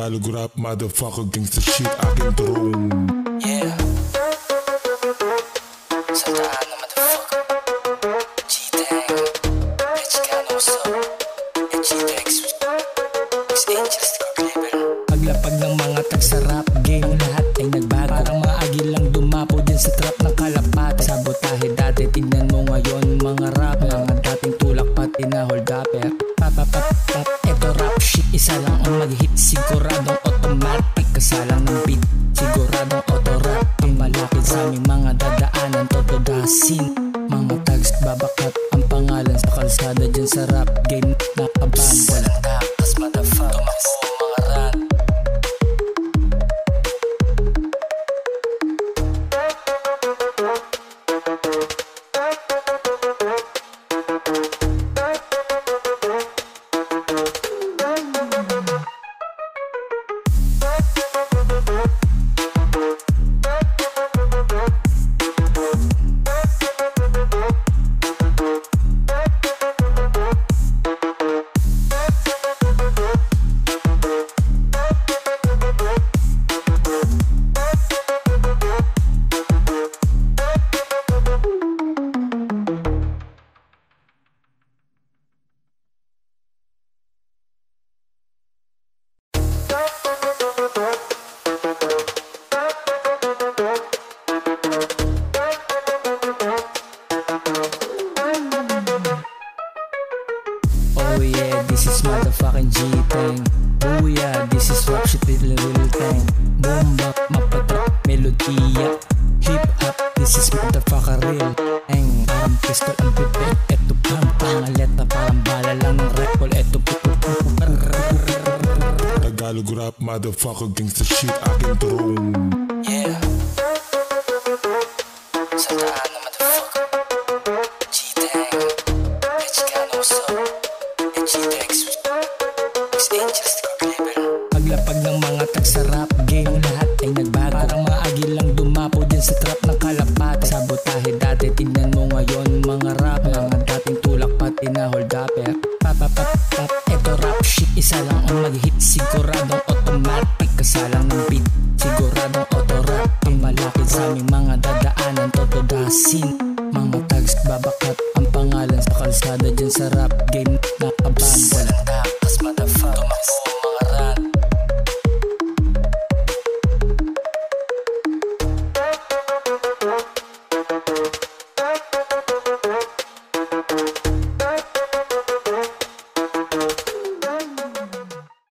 Tagalog rap, motherfucker, gangsta shit, aking turong. Yeah. Santana, motherfucker. G-Tang. Mexicano, what's up? G-Tex. X-Angels, Level. Paglapag ng mga tag sa rap game, lahat ay nagbago. Parang maagil lang dumapo din sa trap ng kalapat. Sabotahe dati, tingnan mo ngayon mga rap. Mga dating tulak pati na hold upper. Pap, eto rap shit, isa lang ang mag-hit. Siguradong automatic, kasalang ng beat. Siguradong auto-rap, ang malapit sa aming mga dadaanan. Totodasin, mga tags babakat ang pangalan sa kalsada dyan sa rap game. Nakaban, walang takas, motherfucker. Tumakbo mga rat. Oh yeah, this is motherfucking G-Tang. Oh yeah, this is rap shit, little thing. Boom bap, mapatrap, melodiya. Hip hop, this is motherfucker real. Ang parang pistol ang pipit. Eto pang pangaleta, parang bala lang ng rifle. Eto Tagalog rap, motherfucker, gangsta shit, aking turong. Yeah. Santana, motherfucker. G-Tang. Mexicano, what's up? G-Tex. X-Angels, Level. paglapag ng mga tag sa rap game, lahat ay nagbago. Parang maagil lang dumapo din sa trap ng kalapat. Sabotahe dati, tingnan mo ngayon mga rap. Mga dating tulak pati na hold upper. Pap, eto rap shit, isa lang ang mag-hit. Siguradong automatic, kasalang ng beat. Siguradong auto-rap, ang malapit sa aming mga dadaanan. Totodasin, mga tags babakat ang pangalan sa kalsada dyan sa rap game. Nakaban, wala